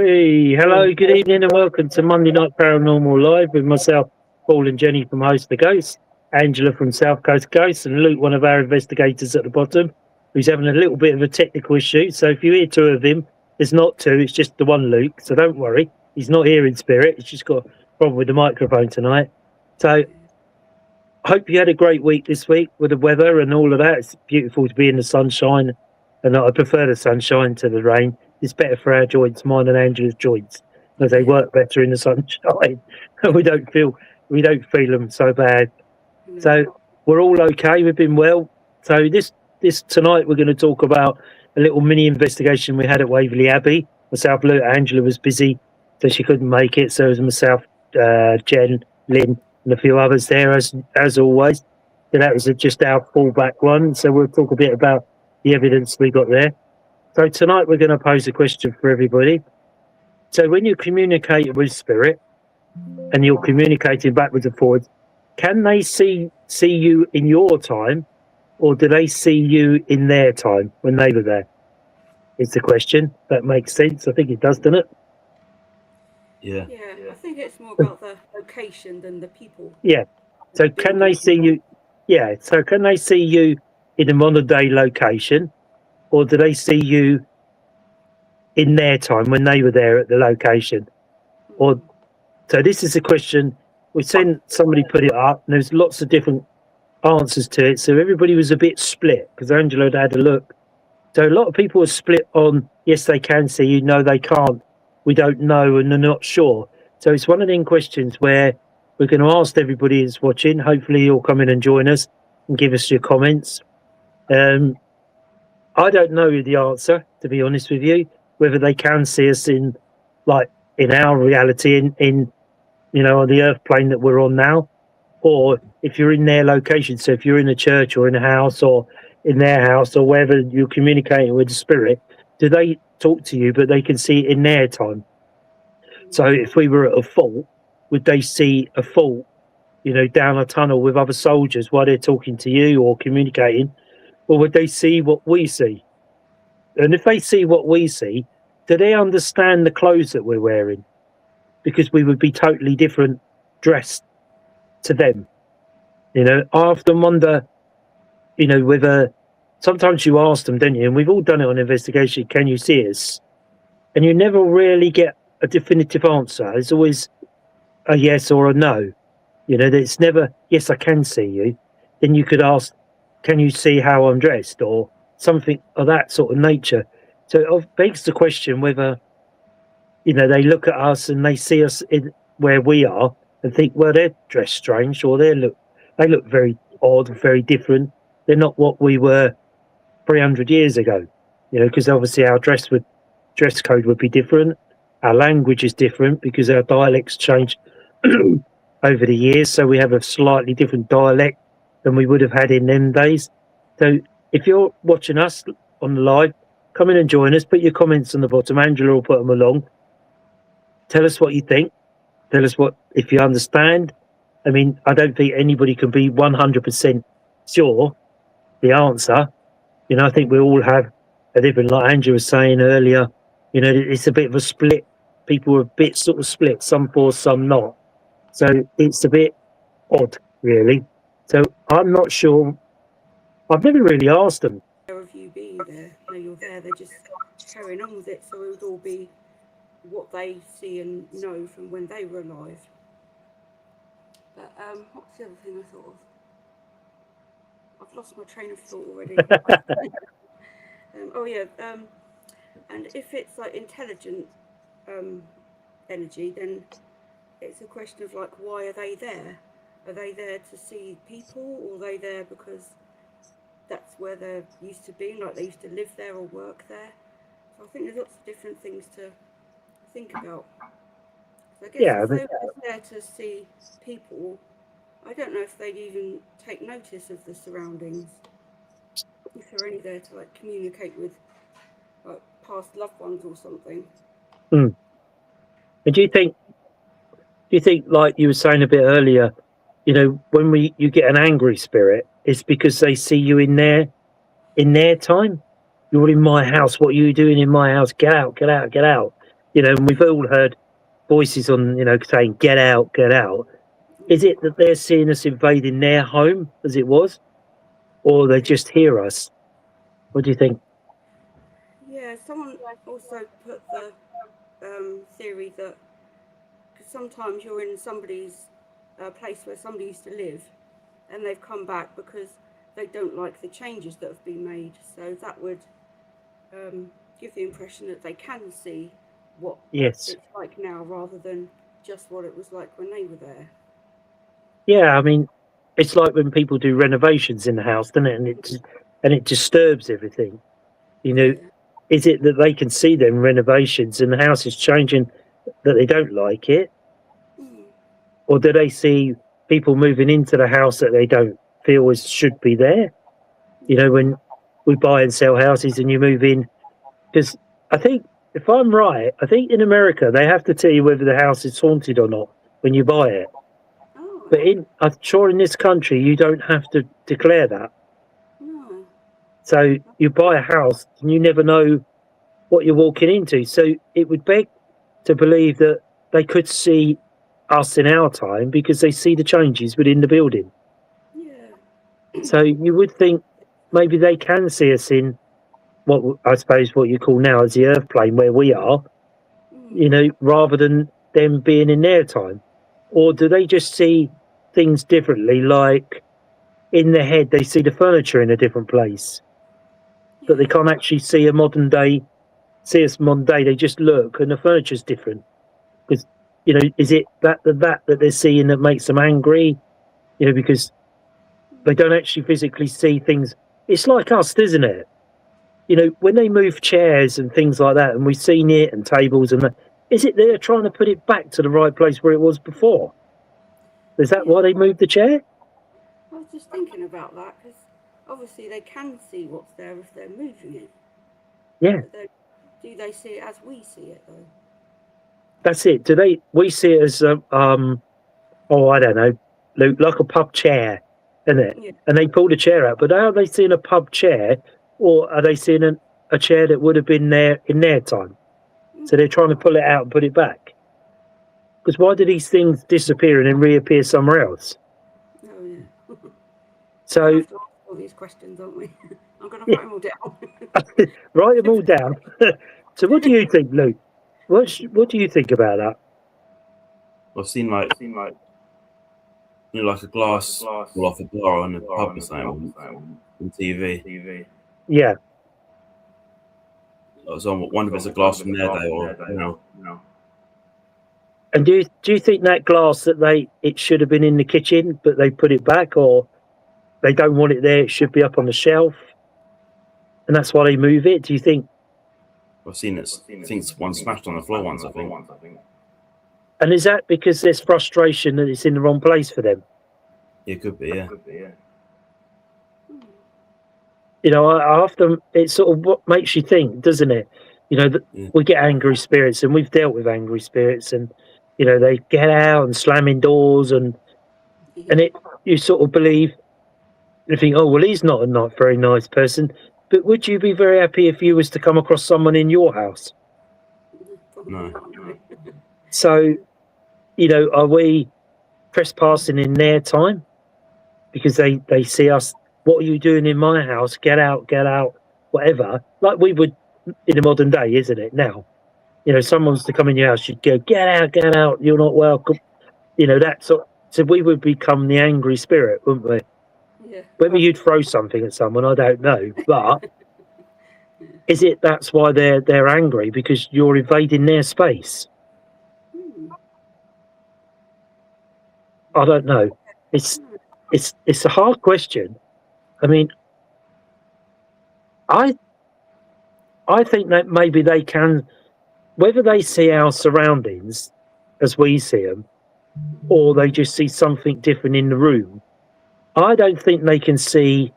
Hey, hello, good evening, and welcome to Monday Night Paranormal Live with myself, Paul and Jenny from Host the Ghost, Angela from South Coast Ghost, and Luke, one of our investigators at the bottom, who's having a little bit of a technical issue. So if you hear two of him, there's not two, it's just the one Luke. So don't worry, he's not here in spirit. He's just got a problem with the microphone tonight. So I hope you had a great week this week with the weather and all of that. It's beautiful to be in the sunshine, and I prefer the sunshine to the rain. It's better for our joints, mine and Angela's joints, because they work better in the sunshine. we don't feel them so bad. So we're all okay. We've been well. So this tonight we're going to talk about a little mini investigation we had at Waverley Abbey. Myself, Luke, Angela was busy, so she couldn't make it. So it was myself, Jen, Lynn, and a few others there as always. So that was just our fallback one. So we'll talk a bit about the evidence we got there. So tonight we're going to pose a question for everybody. So when you communicate with spirit and you're communicating backwards and forwards, can they see you in your time, or do they see you in their time when they were there? It's the question. That makes sense. I think it does, doesn't it? Yeah. Yeah, I think it's more about the location than the people. Yeah. So can they see you? Yeah. So can they see you in a modern day location? Or do they see you in their time when they were there at the location? Or so this is a question. We sent somebody put it up, and there's lots of different answers to it. So everybody was a bit split because Angela had a look. So a lot of people are split on yes, they can see you, no, they can't. We don't know, and they're not sure. So it's one of them questions where we're going to ask everybody who's watching. Hopefully, you'll come in and join us and give us your comments. I don't know the answer, to be honest with you, whether they can see us in our reality, in on the earth plane that we're on now, or if you're in their location. So if you're in a church or in a house or in their house or wherever you're communicating with the spirit, do they talk to you, but they can see it in their time? So if we were at a fault, would they see a fault, down a tunnel with other soldiers while they're talking to you or communicating? Or would they see what we see? And if they see what we see, do they understand the clothes that we're wearing? Because we would be totally different dressed to them. I often wonder, whether sometimes you ask them, don't you? And we've all done it on investigation. Can you see us? And you never really get a definitive answer. It's always a yes or a no. It's never, yes, I can see you. Then you could ask, can you see how I'm dressed, or something of that sort of nature? So it begs the question whether, they look at us and they see us in where we are and think, well, they're dressed strange, or they look very odd, very different. They're not what we were 300 years ago, because obviously our dress code would be different. Our language is different because our dialects change over the years. So we have a slightly different dialect than we would have had in them days. So if you're watching us on the live, come in and join us. Put your comments on the bottom. Angela will put them along. Tell us what you think. Tell us if you understand. I mean, I don't think anybody can be 100% sure the answer. I think we all have a different, like Angela was saying earlier, it's a bit of a split. People are a bit sort of split, some for, some not. So it's a bit odd, really. So I'm not sure. I've never really asked them. Of you being there, you're there, they're just carrying on with it, so it would all be what they see and know from when they were alive. But what's the other thing I thought of? I've lost my train of thought already. And if it's like intelligent energy, then it's a question of why are they there? Are they there to see people, or are they there because that's where they're used to being, like they used to live there or work there? So I think there's lots of different things to think about. So I guess if they were there to see people, I don't know if they'd even take notice of the surroundings. If they're only there to communicate with past loved ones or something. And do you think, like you were saying a bit earlier, when you get an angry spirit, it's because they see you in their time? You're in my house. What are you doing in my house? Get out, get out, get out. you know, and we've all heard voices on, you know, saying, get out, get out. Is it that they're seeing us invading their home as it was? Or they just hear us? What do you think? Yeah, someone also put the theory that cause sometimes you're in somebody's place where somebody used to live and they've come back because they don't like the changes that have been made. So that would give the impression that they can see what Yes. it's like now rather than just what it was like when they were there. Yeah, I mean, it's like when people do renovations in the house, doesn't it? And it disturbs everything. You know, Yeah. is it that they can see them renovations and the house is changing that they don't like it? Mm. Or do they see people moving into the house that they don't feel as should be there? You know, when we buy and sell houses and you move in, because I think, if I'm right, I think in America they have to tell you whether the house is haunted or not when you buy it. Oh, But I'm sure in this country you don't have to declare that. no. So you buy a house and you never know what you're walking into. So it would beg to believe that they could see us in our time because they see the changes within the building. Yeah. So you would think maybe they can see us in what I suppose what you call now as the Earth plane where we are, you know, rather than them being in their time. Or do they just see things differently? Like in their head, they see the furniture in a different place, but they can't actually see us modern day. They just look and the furniture's different. Because, you know, is it that they're seeing that makes them angry? You know, because they don't actually physically see things. It's like us, isn't it? You know, when they move chairs and things like that, and we've seen it and tables and that, is it they're trying to put it back to the right place where it was before? Is that why they moved the chair? I was just thinking about that because obviously they can see what's there if they're moving it. Yeah, But do they see it as we see it though? that's it. We see it as oh, I don't know, Luke, like a pub chair, isn't it? Yeah. And they pull the chair out, but are they seeing a pub chair, or are they seeing a chair that would have been there in their time? So they're trying to pull it out and put it back. Because why do these things disappear and then reappear somewhere else? Oh yeah. So We'll have to ask all these questions, aren't we? I'm going to write them all down. write them all down. So what do you think, Luke? What do you think about that? I've seen like you know, like a glass fall off a door on a pub or something on TV. Yeah. So I wonder if it's a glass from their day or you know. And do you think that glass that it should have been in the kitchen, but they put it back, or they don't want it there? It should be up on the shelf, and that's why they move it. Do you think? I've seen it. I think one smashed on the floor once. I think. And is that because there's frustration that it's in the wrong place for them? It could be, yeah. You know, I often it's sort of what makes you think, doesn't it? You know, we get angry spirits, and we've dealt with angry spirits, and you know they get out and slamming doors, and you sort of believe, you think, oh well, he's not a very nice person. But would you be very happy if you was to come across someone in your house? No. So, you know, are we trespassing in their time because they see us? What are you doing in my house? Get out, whatever. Like we would in the modern day, isn't it? Now, you know, someone's to come in your house, you'd go, get out. You're not welcome. You know, that sort. So we would become the angry spirit, wouldn't we? Yeah. Whether you'd throw something at someone, I don't know, but is it that's why they're angry because you're invading their space? I don't know. It's a hard question. I mean, I think that maybe they can, whether they see our surroundings as we see them, or they just see something different in the room. I don't think they can see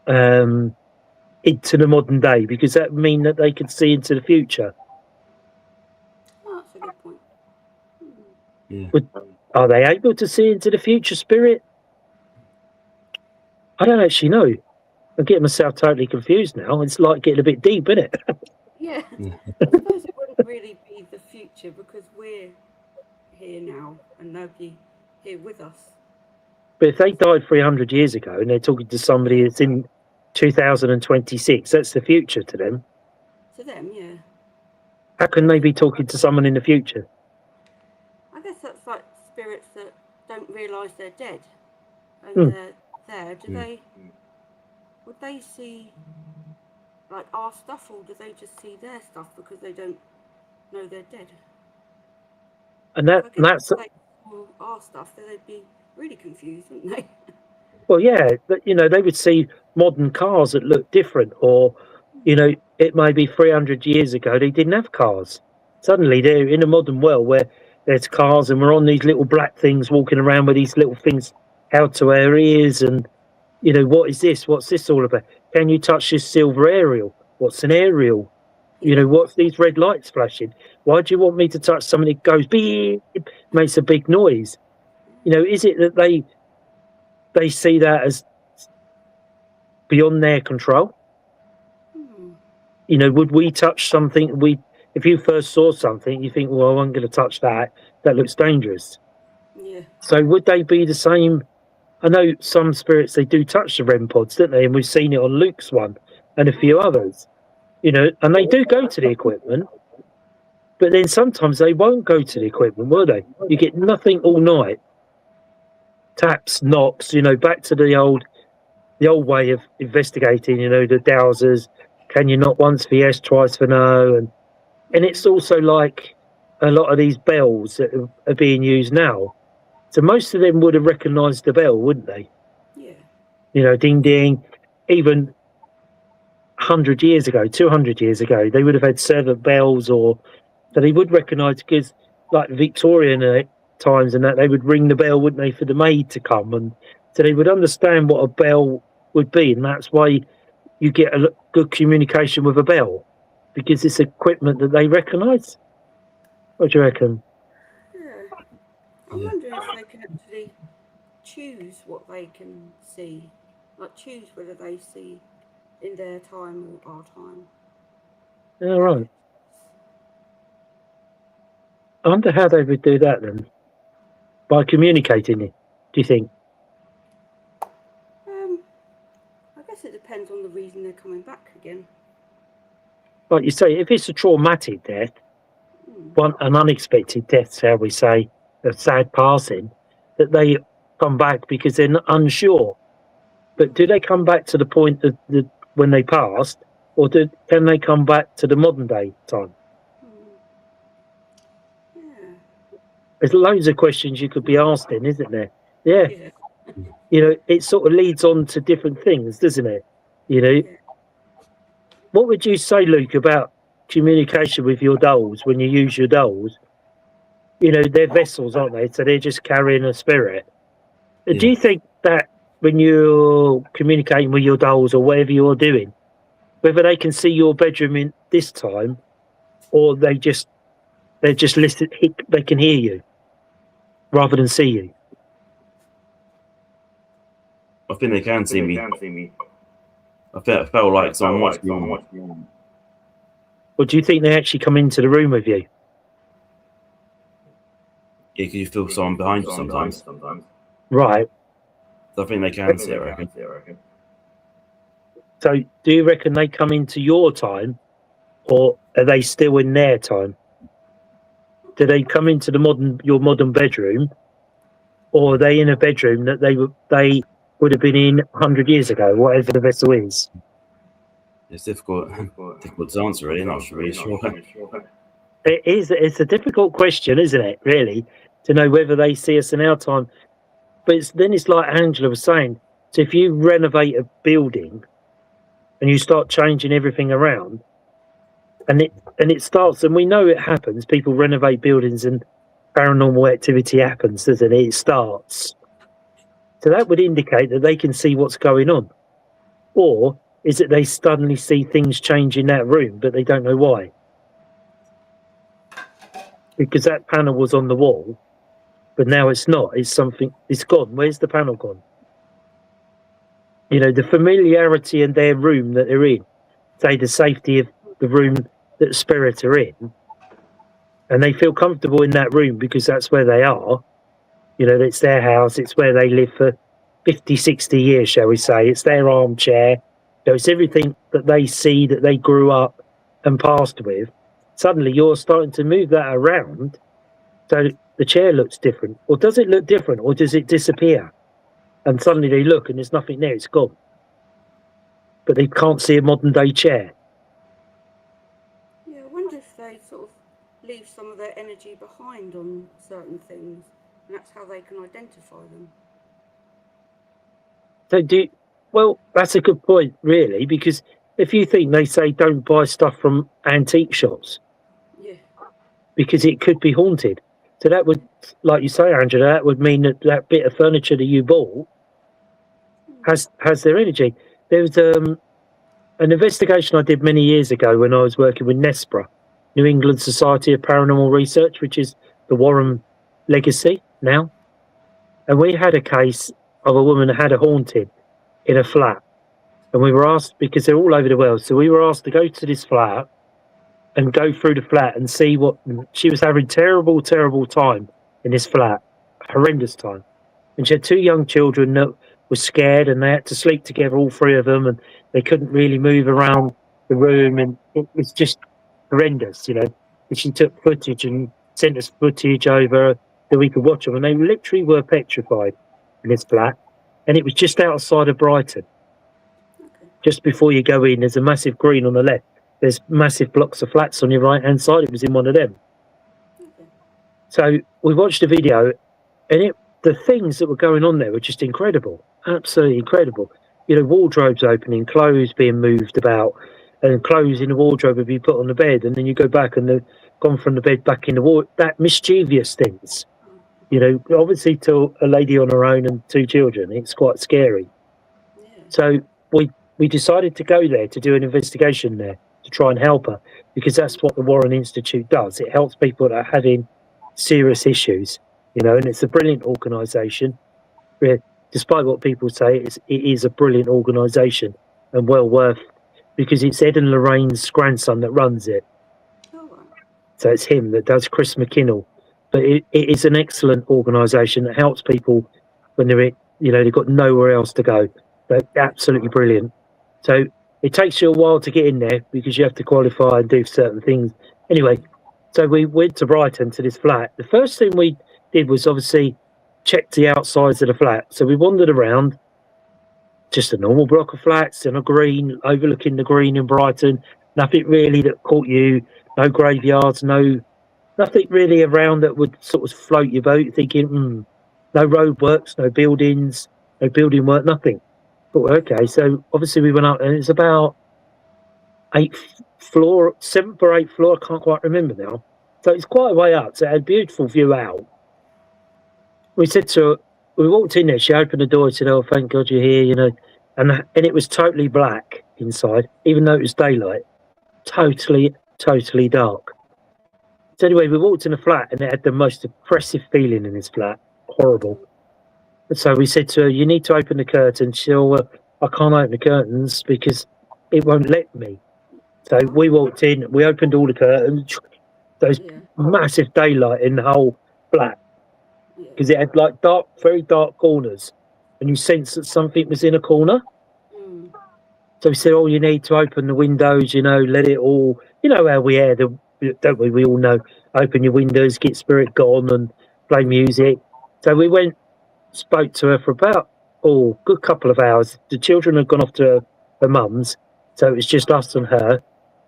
into the modern day because that would mean that they could see into the future. Oh, that's a good point. Yeah. Are they able to see into the future, Spirit? I don't actually know. I'm getting myself totally confused now. It's like getting a bit deep, isn't it? Yeah. I suppose it wouldn't really be future because we're here now and nobody here with us. But if they died 300 years ago and they're talking to somebody that's in 2026, that's the future to them. To them, yeah. How can they be talking to someone in the future? I guess that's like spirits that don't realise they're dead and they're there. Would they see like our stuff, or do they just see their stuff because they don't know they're dead? And that's if they saw our stuff, then they'd be really confused, wouldn't they? well, yeah, but, you know, they would see modern cars that look different, or, you know, it may be 300 years ago they didn't have cars. Suddenly they're in a modern world where there's cars and we're on these little black things walking around with these little things out to our ears, and, you know, what is this? What's this all about? Can you touch this silver aerial? What's an aerial? You know, what's these red lights flashing? Why do you want me to touch something that goes beep, makes a big noise? You know, is it that they see that as beyond their control? You know, would we touch something? If you first saw something, you think, well, I'm going to touch that. That looks dangerous. Yeah. So would they be the same? I know some spirits, they do touch the REM pods, don't they? And we've seen it on Luke's one and a few others. You know, and they do go to the equipment, but then sometimes they won't go to the equipment, will they? You get nothing all night. Taps, knocks, you know, back to the old way of investigating, you know, the dowsers. Can you knock once for yes, twice for no? And it's also like a lot of these bells that are being used now. So most of them would have recognised the bell, wouldn't they? Yeah. You know, ding ding. Even 100 years ago, 200 years ago, they would have had servant bells, so they would recognise, because like Victorian times and that, they would ring the bell, wouldn't they, for the maid to come, and so they would understand what a bell would be, and that's why you get a good communication with a bell, because it's equipment that they recognise. What do you reckon? Yeah. I'm wondering if they can actually choose what they can see, like choose whether they see in their time or our time. Yeah, right. I wonder how they would do that then. By communicating it, do you think? I guess it depends on the reason they're coming back again. Like you say, if it's a traumatic death, an unexpected death, shall we say, a sad passing, that they come back because they're unsure. But do they come back to the point of when they passed, or can they come back to the modern day time? Yeah. There's loads of questions you could be asking, isn't there? Yeah. You know, it sort of leads on to different things, doesn't it? You know, what would you say, Luke, about communication with your dolls when you use your dolls? You know, they're vessels, aren't they? So they're just carrying a spirit. Yeah. Do you think that when you're communicating with your dolls or whatever you're doing, whether they can see your bedroom in this time, or they're just listening, they can hear you rather than see you? I think they can see me. I felt like someone watching me. Or do you think they actually come into the room with you? Yeah, because you feel someone behind you sometimes. Right. So I think they can see it, I reckon. So do you reckon they come into your time, or are they still in their time? Do they come into your modern bedroom, or are they in a bedroom that they would have been in 100 years ago, whatever the vessel is? It's difficult to answer, really. Not really sure. It is. It's a difficult question, isn't it? Really, to know whether they see us in our time. But then it's like Angela was saying. So if you renovate a building and you start changing everything around, and it starts, and we know it happens. People renovate buildings, and paranormal activity happens, doesn't it? It starts. So that would indicate that they can see what's going on, or is it they suddenly see things change in that room, but they don't know why? Because that panel was on the wall, but now it's not. It's something. It's gone. Where's the panel gone? You know, the familiarity in their room that they're in, say the safety of the room that spirits are in, and they feel comfortable in that room because that's where they are. You know, it's their house, it's where they live for 50, 60 years, shall we say. It's their armchair. So it's everything that they see, that they grew up and passed with. Suddenly you're starting to move that around, so the chair looks different. Or does it look different, or does it disappear? And suddenly they look and there's nothing there, it's gone. But they can't see a modern day chair. Yeah, I wonder if they sort of leave some of their energy behind on certain things, and that's how they can identify them. So well, that's a good point, really, because if you think they say don't buy stuff from antique shops, Yeah. because it could be haunted. So that would, like you say, Angela, that would mean that that bit of furniture that you bought has their energy. There was an investigation I did many years ago when I was working with NESPRA, New England Society of Paranormal Research, which is the Warren legacy now. And we had a case of a woman that had a haunting in a flat. And we were asked, because they're all over the world, so we were asked to go to this flat and go through the flat and see what she was having. Terrible, terrible time in this flat, horrendous time. And she had two young children that were scared, and they had to sleep together, all three of them, and they couldn't really move around the room, and it was just horrendous, you know. And she took footage and sent us footage over that we could watch them, and they literally were petrified in this flat. And it was just outside of Brighton. Just before you go in, there's a massive green on the left. There's massive blocks of flats on your right-hand side. It was in one of them. So we watched the video, and the things that were going on there were just incredible, absolutely incredible. You know, wardrobes opening, clothes being moved about, and clothes in the wardrobe would be put on the bed, and then you go back and they've gone from the bed back in the wardrobe. That mischievous things, you know, obviously to a lady on her own and two children, it's quite scary. Yeah. So we decided to go there to do an investigation there to try and help her, because that's what the Warren Institute does. It helps people that are having serious issues, you know, and it's a brilliant organisation. Despite what people say, it is a brilliant organisation and well worth, because it's Ed and Lorraine's grandson that runs it. So it's him that does Chris McKinnell. But it is an excellent organisation that helps people when they're, you know, they've got nowhere else to go. They're absolutely brilliant. So it takes you a while to get in there because you have to qualify and do certain things. Anyway, so we went to Brighton to this flat. The first thing we did was obviously check the outsides of the flat. So we wandered around, just a normal block of flats in a green, overlooking the green in Brighton. Nothing really that caught you, no graveyards, nothing really around that would sort of float your boat, thinking, no roadworks, no buildings, no building work, nothing. But okay, so obviously we went up, and it's about 7th or 8th floor, I can't quite remember now. So it's quite a way up, so it had a beautiful view out. We said to her, we walked in there, she opened the door and said, "Oh, thank God you're here," you know, and it was totally black inside, even though it was daylight. Totally dark. So anyway, we walked in the flat, and it had the most oppressive feeling in this flat. Horrible. So we said to her, "You need to open the curtains." She said, "Oh, well, I can't open the curtains because it won't let me." So we walked in, we opened all the curtains. There's massive daylight in the whole flat, because it had like dark, very dark corners, and you sense that something was in a corner. So we said, "Oh, you need to open the windows, you know, let it all," you know how we hear, don't we? We all know, open your windows, get spirit gone, and play music. So we went, spoke to her for about good couple of hours. The children had gone off to her mum's, so it was just us and her,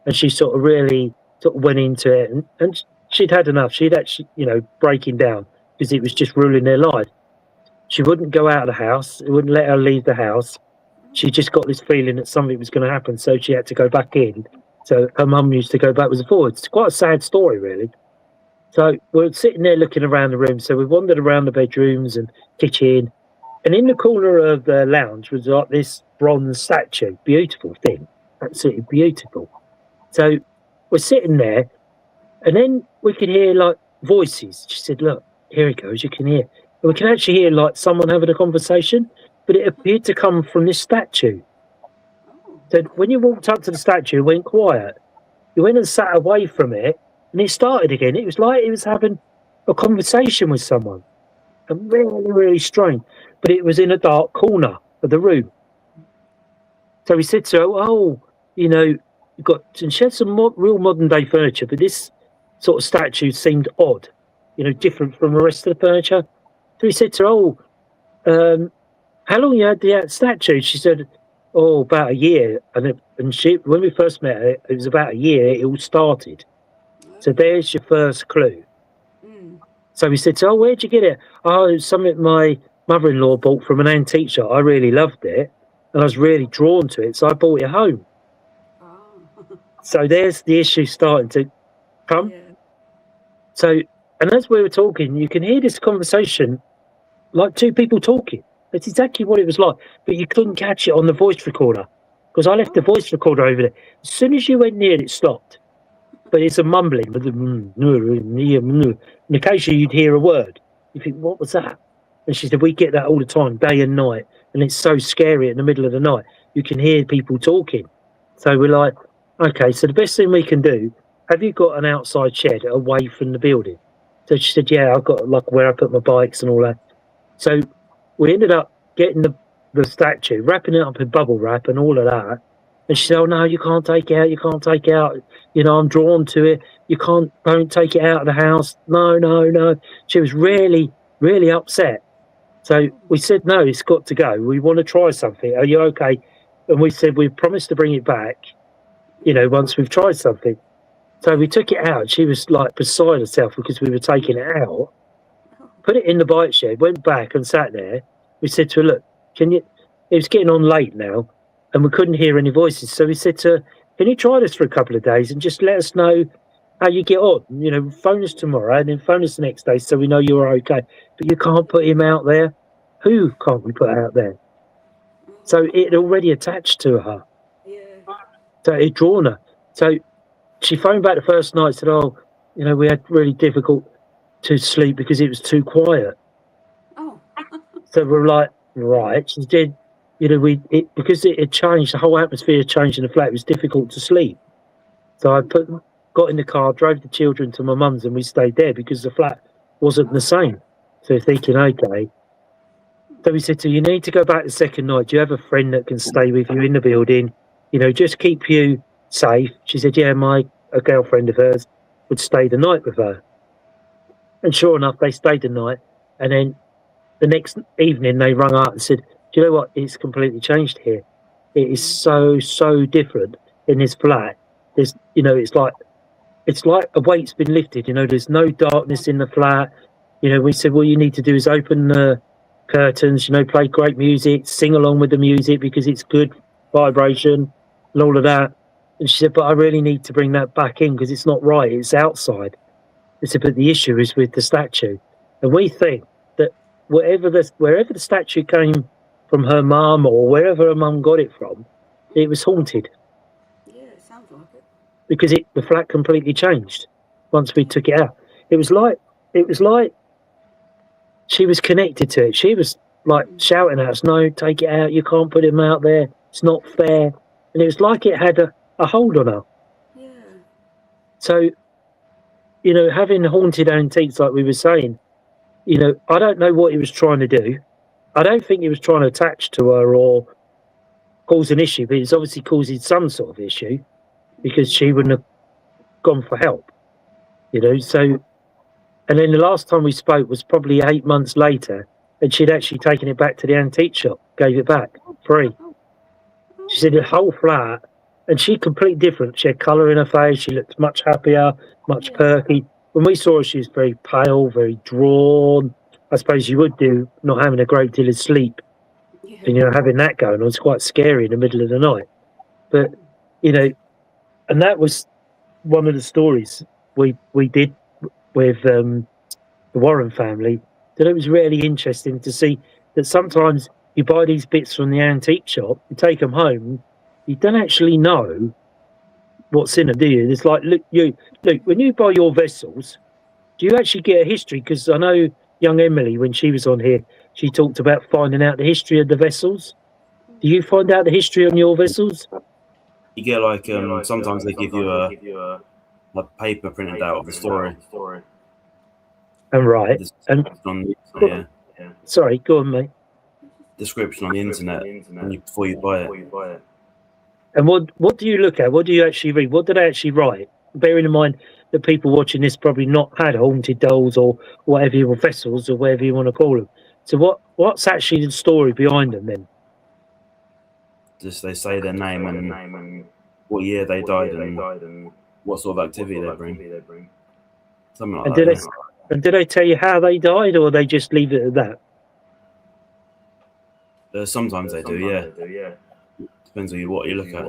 and she sort of really sort of went into it, and she'd had enough. She'd actually, you know, breaking down because it was just ruling their life. She wouldn't go out of the house. It wouldn't let her leave the house. She just got this feeling that something was going to happen, so she had to go back in. So her mum used to go backwards and forwards. It's quite a sad story, really. So we're sitting there looking around the room. So we wandered around the bedrooms and kitchen. And in the corner of the lounge was like this bronze statue. Beautiful thing. Absolutely beautiful. So we're sitting there. And then we could hear like voices. She said, "Look, here it goes. You can hear." And we can actually hear like someone having a conversation. But it appeared to come from this statue. So when you walked up to the statue, it went quiet. You went and sat away from it, and it started again. It was like he was having a conversation with someone, and really, really strange. But it was in a dark corner of the room. So we said to her, "Oh, you know, you've got," and she had some real modern day furniture, but this sort of statue seemed odd, different from the rest of the furniture. So we said to her, "Oh, how long you had the statue?" She said, "Oh, about a year." And she, when we first met her, it was about a year. It all started. So there's your first clue. So we said, "Oh, where'd you get it?" "Oh, it was something my mother-in-law bought from an antique shop. I really loved it, and I was really drawn to it, so I bought it home." So there's the issue starting to come. Yeah. So, and as we were talking, you can hear this conversation like two people talking. That's exactly what it was like, but you couldn't catch it on the voice recorder because I left the voice recorder over there. As soon as you went near it, stopped. But it's a mumbling. And occasionally you'd hear a word. You think, what was that? And she said, we get that all the time, day and night. And it's so scary in the middle of the night. You can hear people talking. So we're like, okay, so the best thing we can do, have you got an outside shed away from the building? So she said, yeah, I've got like where I put my bikes and all that. So we ended up getting the statue, wrapping it up in bubble wrap and all of that. And she said, oh, no, you can't take it out. You can't take it out. I'm drawn to it. Don't take it out of the house. No, no, no. She was really, really upset. So we said, no, it's got to go. We want to try something. Are you okay? And we said, we promised to bring it back, once we've tried something. So we took it out. She was like beside herself because we were taking it out. Put it in the bike shed, went back and sat there. We said to her, look, it was getting on late now and we couldn't hear any voices. So we said to her, can you try this for a couple of days and just let us know how you get on? Phone us tomorrow and then phone us the next day so we know you're okay. But you can't put him out there. Who can't we put out there? So it already attached to her. Yeah. So it drawn her. So she phoned back the first night and said, oh, we had really difficult to sleep because it was too quiet. Oh. So we're like, right. She did, because it had changed, the whole atmosphere changed in the flat. It was difficult to sleep. So I got in the car, drove the children to my mum's and we stayed there because the flat wasn't the same. So thinking, okay. So we said to her, you need to go back the second night. Do you have a friend that can stay with you in the building? Just keep you safe. She said, yeah, a girlfriend of hers would stay the night with her. And sure enough, they stayed the night. And then the next evening, they rung up and said, do you know what? It's completely changed here. It is so, so different in this flat. There's, it's like a weight's been lifted. There's no darkness in the flat. We said, what you need to do is open the curtains, play great music, sing along with the music because it's good vibration and all of that. And she said, but I really need to bring that back in because it's not right. It's outside. I said, but the issue is with the statue. And we think that wherever the statue came from her mum or wherever her mum got it from, it was haunted. Yeah, it sounds like it. Because the flat completely changed once we took it out. It was like she was connected to it. She was like shouting at us, no, take it out. You can't put him out there. It's not fair. And it was like it had a hold on her. Yeah. So, having haunted antiques, like we were saying, I don't know what he was trying to do. I don't think he was trying to attach to her or cause an issue, but it's obviously causing some sort of issue because she wouldn't have gone for help, So, and then the last time we spoke was probably 8 months later, and she'd actually taken it back to the antique shop, gave it back free. She said the whole flat, and she completely different. She had colour in her face. She looked much happier, much perky. When we saw her, she was very pale, very drawn. I suppose you would do, not having a great deal of sleep. Yeah. And, having that going on was quite scary in the middle of the night. But, and that was one of the stories we did with the Warren family, that it was really interesting to see that sometimes you buy these bits from the antique shop, you take them home, you don't actually know what's in them, do you? It's like, look, when you buy your vessels, do you actually get a history? Because I know young Emily, when she was on here, she talked about finding out the history of the vessels. Do you find out the history on your vessels? You get like sometimes they give you a paper printed out of the story. And right. And On the internet, sorry, go on, mate. Description on the internet before you buy it. And what do you look at? What do you actually read? What do they actually write? Bearing in mind that people watching this probably not had haunted dolls or whatever you want, vessels or whatever you want to call them. So what's actually the story behind them then? Just they say their name and what year they died and what sort of activity they bring. Something like that. And do they tell you how they died, or they just leave it at that? Sometimes they do, yeah. Depends on what you look at.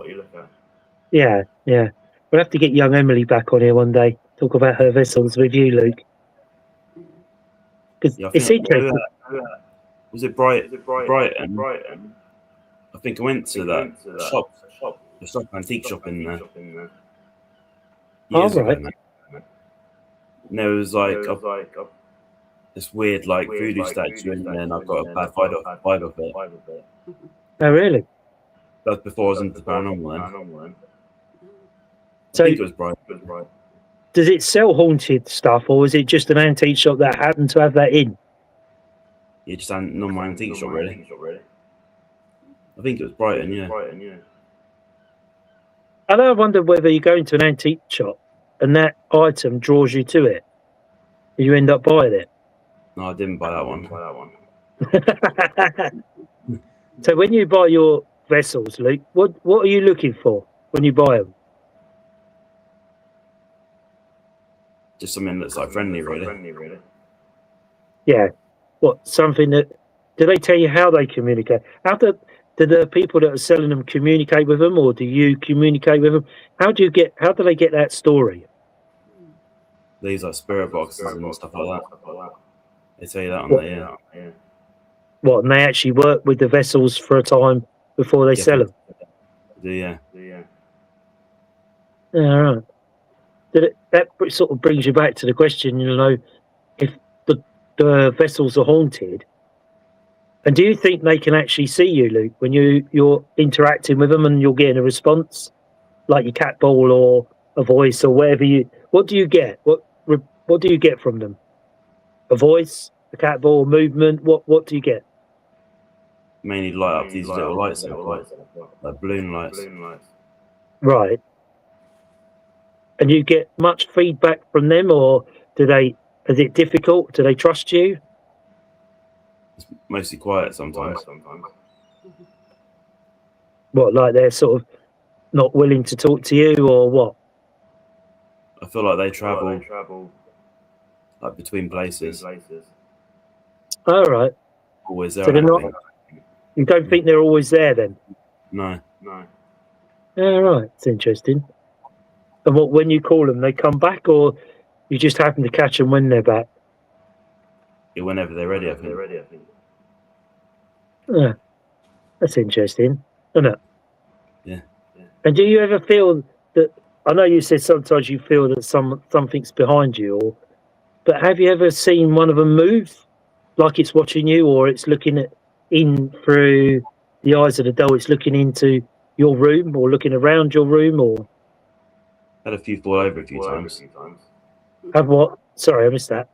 Yeah. We'll have to get young Emily back on here one day. Talk about her vessels with you, Luke. Because it's interesting. Was it Brighton? I think I went to that shop, the antique shop in there. Years ago, man. And there was this weird voodoo statue in there, and I got a bad vibe of it. Oh, really? That's before I was into the paranormal then. So I think it was Bright. Does it sell haunted stuff, or is it just an antique shop that happened to have that in? Yeah, just a normal antique shop, really. I think it was Brighton, yeah. And I wonder whether you go into an antique shop and that item draws you to it. You end up buying it. No, I didn't buy that one. So when you buy your vessels, Luke, what are you looking for when you buy them? Just something that's friendly, really. Yeah. What, something that... Do they tell you how they communicate? Do the people that are selling them communicate with them, or do you communicate with them? How do they get that story? These spirit boxes and stuff like that. They tell you that on there, yeah. What, and they actually work with the vessels for a time before they sell them? Yeah. All right. That sort of brings you back to the question, if the vessels are haunted, and do you think they can actually see you, Luke, when you're interacting with them and you're getting a response, like your cat ball or a voice or whatever what do you get? What do you get from them? A voice, a cat ball, movement? What do you get? Mainly light up these little lights, like balloon lights. Right. And you get much feedback from them, or is it difficult? Do they trust you? It's mostly quiet sometimes. What, like they're sort of not willing to talk to you, or what? I feel like they travel between places. All right. Always there. So they're not. You don't think they're always there then? No. All right. It's interesting. And when you call them, they come back, or you just happen to catch them when they're back? Yeah, whenever they're ready, I think. Yeah, that's interesting, isn't it? Yeah. And do you ever feel that? I know you said sometimes you feel that something's behind you, but have you ever seen one of them move, like it's watching you, or it's looking in through the eyes of the doll? It's looking into your room, or looking around your room, or? Had a few fall over a few times. Have what? Sorry, I missed that.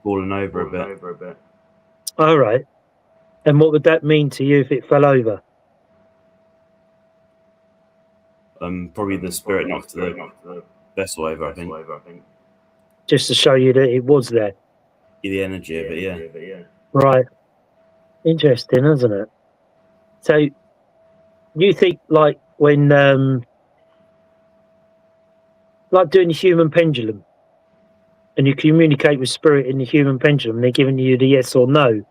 Fallen over a bit. All right. And what would that mean to you if it fell over? Probably the spirit knocked the vessel over, I think. Just to show you that it was there. The energy of it, yeah. Right. Interesting, isn't it? So, you think when, like doing the human pendulum, and you communicate with spirit in the human pendulum, and they're giving you the yes or no.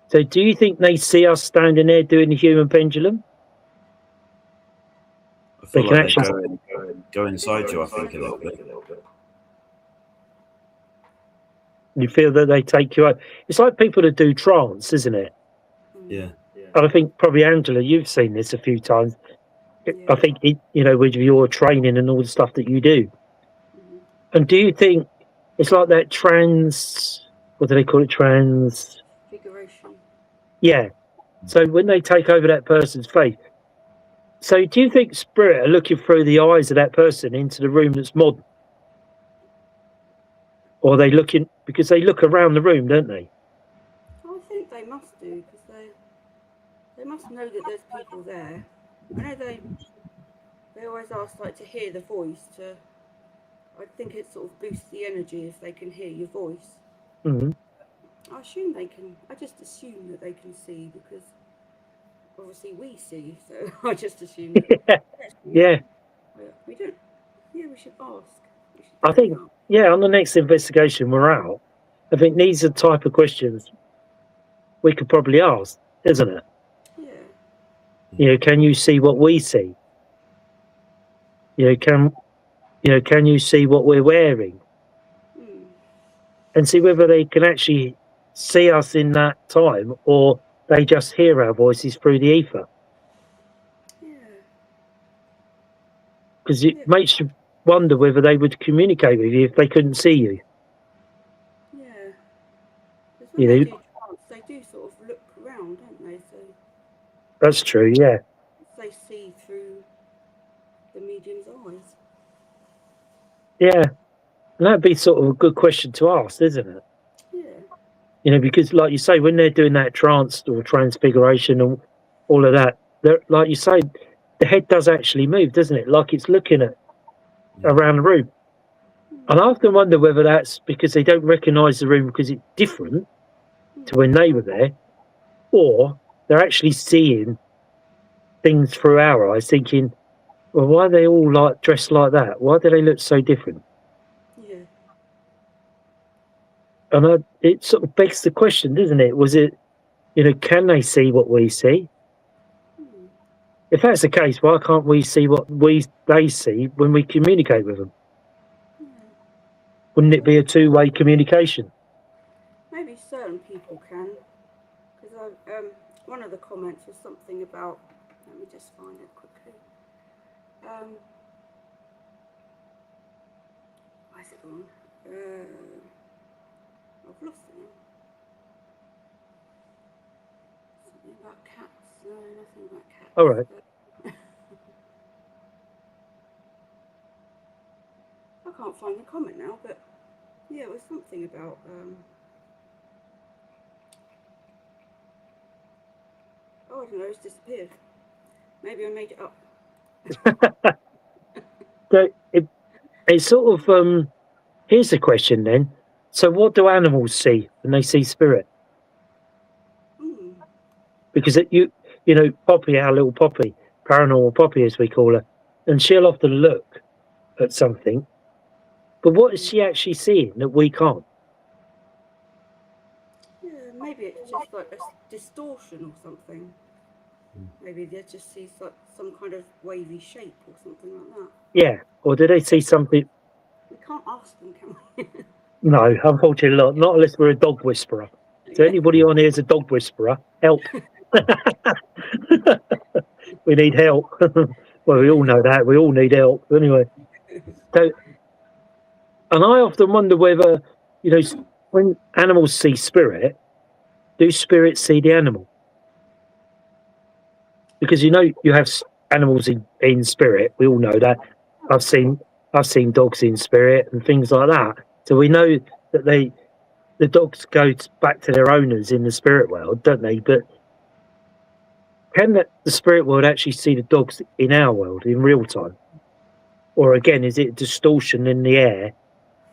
So do you think they see us standing there doing the human pendulum? I feel they like they go inside you, I think, a little bit. You feel that they take you out. It's like people that do trance, isn't it? Yeah. And I think probably, Angela, you've seen this a few times. Yeah. I think, with your training and all the stuff that you do. And do you think it's like that what do they call it? Transfiguration. Yeah. So when they take over that person's faith, so do you think spirit are looking through the eyes of that person into the room that's modern? Or are they looking, because they look around the room, don't they? I think they must do, because they must know that there's people there. I know they always ask like to hear the voice. I think it sort of boosts the energy if they can hear your voice. Mm-hmm. I assume they can. I just assume that they can see, because obviously we see. So I just assume that. Yeah. We don't. Yeah, we should ask. I think, on the next investigation we're out, I think these are the type of questions we could probably ask, isn't it? Yeah. Can you see what we see? Can you see what we're wearing? And see whether they can actually see us in that time, or they just hear our voices through the ether. Yeah. Because it makes you wonder whether they would communicate with you if they couldn't see you. Yeah. Because when they do trance, they do sort of look around, don't they? So that's true, yeah. They see through the medium's eyes. Yeah. And that'd be sort of a good question to ask, isn't it? Yeah. Because like you say, when they're doing that trance or transfiguration and all of that, like you say, the head does actually move, doesn't it? Like it's looking at around the room. And I often wonder whether that's because they don't recognise the room because it's different to when they were there, or they're actually seeing things through our eyes, thinking, well, why are they all like dressed like that? Why do they look so different? Yeah. And it sort of begs the question, doesn't it? Was it, can they see what we see? If that's the case, why can't we see what they see when we communicate with them? Wouldn't it be a two-way communication? Maybe certain people can, because one of the comments was something about. Let me just find it quickly. Where's it gone? I've lost it now. Something about cats. No, nothing about cats. All right. I can't find the comment now, but yeah, it was something about. Oh, I don't know, it's disappeared. Maybe I made it up. So it's sort of here's the question then. So what do animals see when they see spirit? Because Poppy, our little Poppy, Paranormal Poppy as we call her, and she'll often look at something, but what is she actually seeing that we can't? Yeah, maybe it's just like a distortion or something. Maybe they just see some kind of wavy shape or something like that. Yeah, or do they see something? We can't ask them, can we? No, unfortunately not unless we're a dog whisperer. So anybody on here is a dog whisperer, help. We need help. Well, we all know that. We all need help. Anyway. So, and I often wonder whether, when animals see spirit, do spirits see the animal? Because you have animals in spirit. We all know that. I've seen dogs in spirit and things like that. So we know that the dogs go back to their owners in the spirit world, don't they? But can the spirit world actually see the dogs in our world in real time? Or again, is it a distortion in the air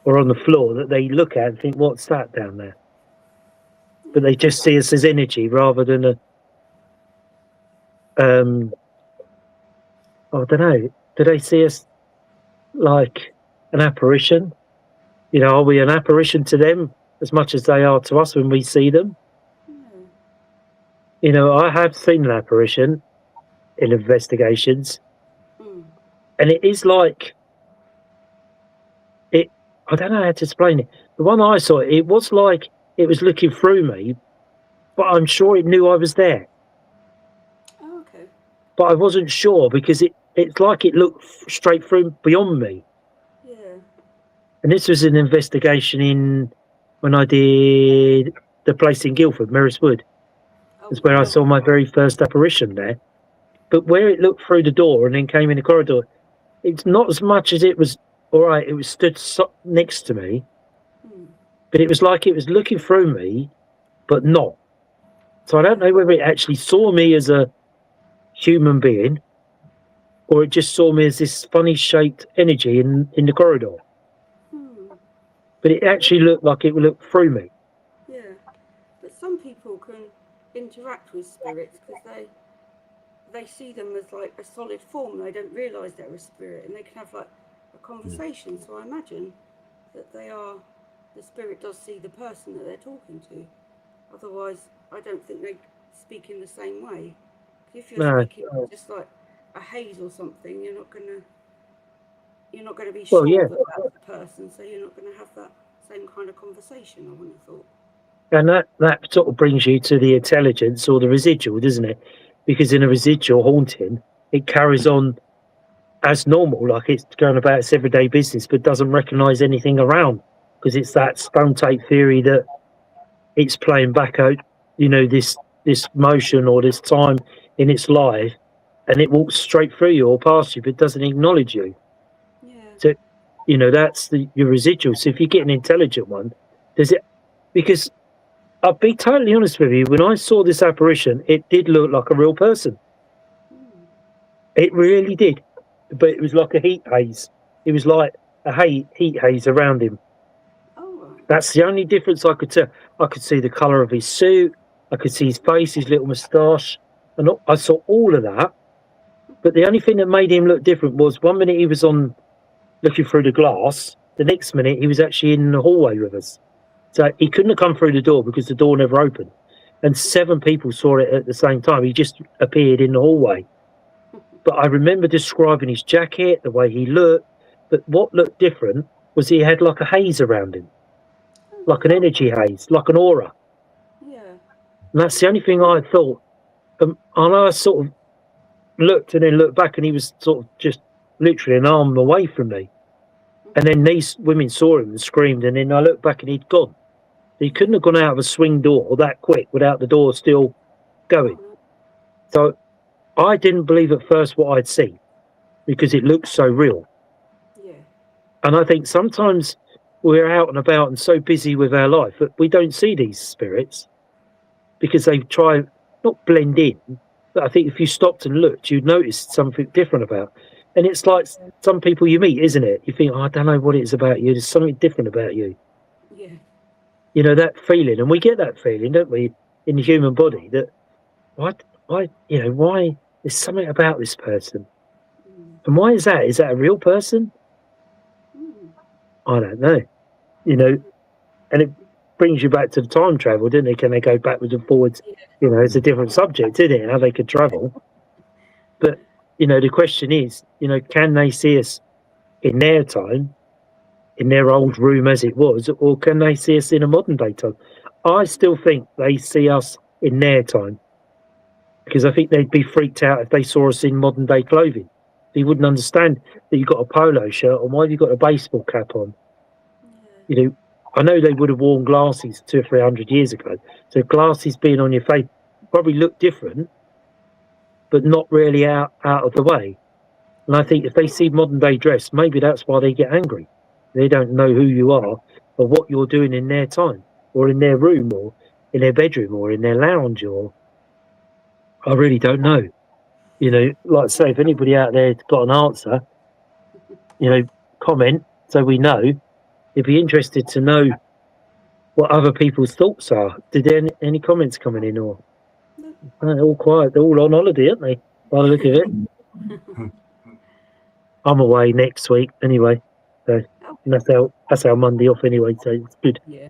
or on the floor that they look at and think, what's that down there? But they just see us as energy rather than I don't know. Do they see us like an apparition? Are we an apparition to them as much as they are to us when we see them? I have seen an apparition in investigations, and it is like it. I don't know how to explain it. The one I saw, it was like it was looking through me, but I'm sure it knew I was there. Oh, okay. But I wasn't sure because it's like it looked straight through beyond me. Yeah. And this was an investigation when I did the place in Guildford, Merris Wood. That's where I saw my very first apparition there. But where it looked through the door and then came in the corridor, it's not as much as it was, all right, it was stood next to me, but it was like it was looking through me, but not. So I don't know whether it actually saw me as a human being, or it just saw me as this funny shaped energy in the corridor. But it actually looked like it would look through me. Yeah, but some people can interact with spirits because they see them as like a solid form. They don't realise they're a spirit, and they can have like a conversation. So I imagine that the spirit does see the person that they're talking to. Otherwise, I don't think they speak in the same way. If you're speaking just like a haze or something, you're not gonna be sure that that's the person, so you're not gonna have that same kind of conversation, I wouldn't have thought. And that sort of brings you to the intelligence or the residual, doesn't it? Because in a residual haunting, it carries on as normal, like it's going about its everyday business, but doesn't recognise anything around, because it's that stone tape theory that it's playing back out, this motion or this time in its life, and it walks straight through you or past you, but doesn't acknowledge you. Yeah. So, that's your residual. So if you get an intelligent one, because I'll be totally honest with you, when I saw this apparition, it did look like a real person. It really did. But it was like a heat haze. It was like a heat haze around him. Oh. That's the only difference I could tell. I could see the colour of his suit. I could see his face, his little moustache. And I saw all of that. But the only thing that made him look different was 1 minute he was on looking through the glass. The next minute he was actually in the hallway with us. So he couldn't have come through the door because the door never opened. And 7 people saw it at the same time. He just appeared in the hallway. But I remember describing his jacket, the way he looked. But what looked different was he had like a haze around him. Like an energy haze, like an aura. Yeah. And that's the only thing I thought. And I sort of looked and then looked back, and he was sort of just literally an arm away from me. And then these women saw him and screamed, and then I looked back and he'd gone. He couldn't have gone out of a swing door that quick without the door still going. So I didn't believe at first what I'd seen because it looked so real. Yeah. And I think sometimes we're out and about and so busy with our life that we don't see these spirits because they try not blend in, but I think if you stopped and looked, you'd notice something different about. And it's like some people you meet, isn't it? You think, I don't know what it is about you. There's something different about you. Yeah. That feeling. And we get that feeling, don't we, in the human body that, why there's something about this person. And why is that? Is that a real person? I don't know. And it brings you back to the time travel, doesn't it? Can they go backwards and forwards? It's a different subject, isn't it? How they could travel. But, the question is, can they see us in their time, in their old room as it was, or can they see us in a modern day time? I still think they see us in their time, because I think they'd be freaked out if they saw us in modern day clothing. They wouldn't understand that you've got a polo shirt on. Why have you got a baseball cap on? I know they would have worn glasses 200 or 300 years ago. So glasses being on your face probably look different, but not really out of the way. And I think if they see modern day dress, maybe that's why they get angry. They don't know who you are or what you're doing in their time or in their room or in their bedroom or in their lounge, or I really don't know. Like I say, if anybody out there's got an answer, comment so we know. It'd be interested to know what other people's thoughts are. Did there any comments coming in, or they're all quiet? They're all on holiday, aren't they? By the look of it. I'm away next week anyway, so that's our Monday off anyway. So it's good. Yeah.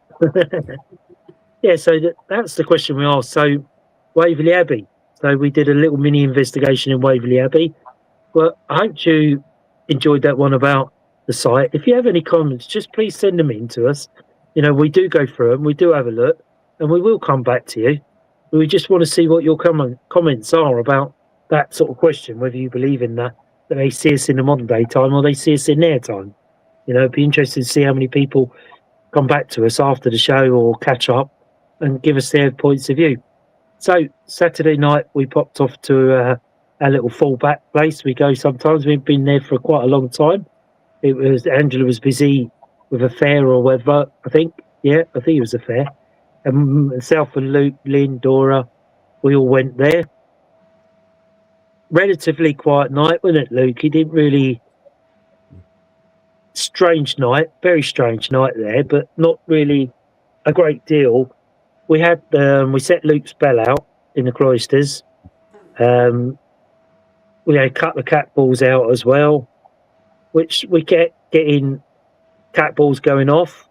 Yeah. So that's the question we asked. So Waverley Abbey. So we did a little mini investigation in Waverley Abbey. Well, I hope you enjoyed that one about the site. If you have any comments, just please send them in to us. We do go through them, we do have a look, and we will come back to you. We just want to see what your comments are about that sort of question, whether you believe in that they see us in the modern day time or they see us in their time. It'd be interesting to see how many people come back to us after the show or catch up and give us their points of view. So Saturday night we popped off to our little fallback place. We go sometimes. We've been there for quite a long time. Angela was busy with a fair or whatever, I think, Yeah, I think it was a fair. And myself and Luke, Lynn, Dora, we all went there. Relatively quiet night, wasn't it, Luke? He didn't really. Strange night, very strange night there, but not really a great deal. We had we set Luke's bell out in the cloisters. We had a couple of cat balls out as well, which we kept getting cat balls going off,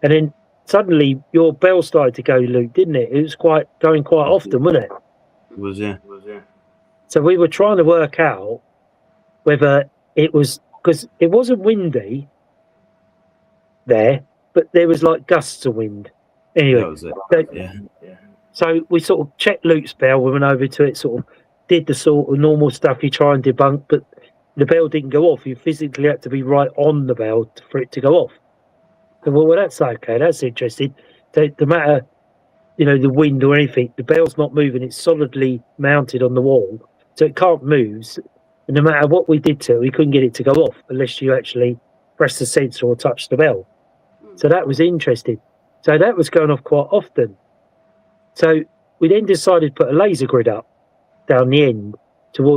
and then suddenly your bell started to go, Luke, didn't it? It was going quite often, wasn't it? It was, yeah. So we were trying to work out whether it was because it wasn't windy there, but there was like gusts of wind. Anyway, That was it. So we sort of checked Luke's bell. We went over to it, sort of did the sort of normal stuff you try and debunk, but the bell didn't go off. You physically had to be right on the bell for it to go off. So, well, that's okay. That's interesting. So, no matter, the wind or anything, the bell's not moving. It's solidly mounted on the wall, so it can't move. And no matter what we did to it, we couldn't get it to go off unless you actually press the sensor or touch the bell. So that was interesting. So that was going off quite often. So we then decided to put a laser grid up down the end,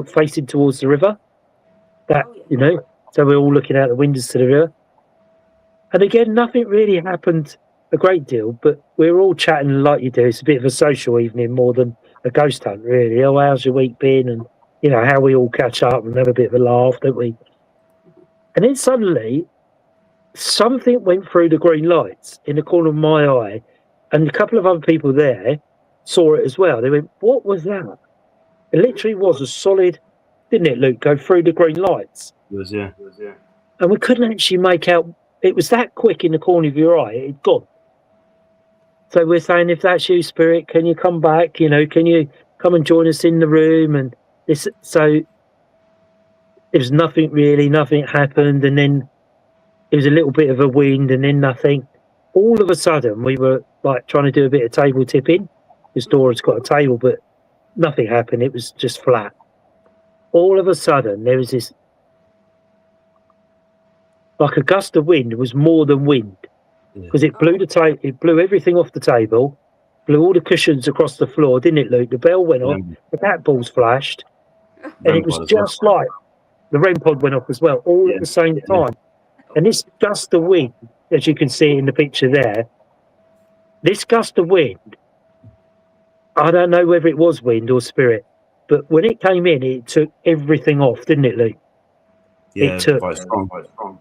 facing towards the river. So we're all looking out the windows to the river. And again, nothing really happened a great deal, but we were all chatting like you do. It's a bit of a social evening more than a ghost hunt, really. Oh, how's your week been? And, how we all catch up and have a bit of a laugh, don't we? And then suddenly, something went through the green lights in the corner of my eye, and a couple of other people there saw it as well. They went, what was that? It literally was a solid, didn't it, Luke, go through the green lights? It was, yeah. And we couldn't actually make out. It was that quick in the corner of your eye, it had gone. So we're saying, if that's you, Spirit, can you come back? Can you come and join us in the room? And this, so it was nothing really, nothing happened. And then it was a little bit of a wind and then nothing. All of a sudden, we were like trying to do a bit of table tipping. This Dora's got a table, but nothing happened. It was just flat. All of a sudden, there was this, like a gust of wind. It was more than wind because it blew it blew everything off the table, blew all the cushions across the floor, didn't it, Luke? The bell went off, the cat balls flashed, and it was just like the REM pod went off as well, all at the same time. And this gust of wind, as you can see in the picture there, this gust of wind, I don't know whether it was wind or spirit, but when it came in, it took everything off, didn't it, Luke? Yeah, quite strong.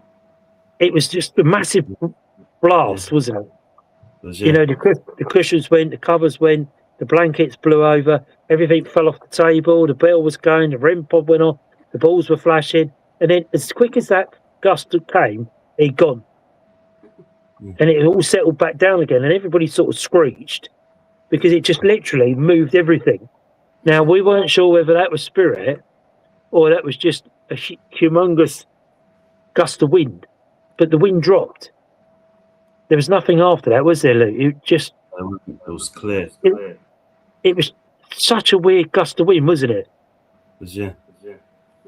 It was just a massive blast, wasn't it? The cushions went, the covers went, the blankets blew over, everything fell off the table, the bell was going, the REM pod went off, the balls were flashing, and then as quick as that gust came, it gone. And it all settled back down again, and everybody sort of screeched because it just literally moved everything. Now, we weren't sure whether that was spirit or that was just a humongous gust of wind, but the wind dropped. There was nothing after that, was there, Luke? It was clear. It was such a weird gust of wind, wasn't it?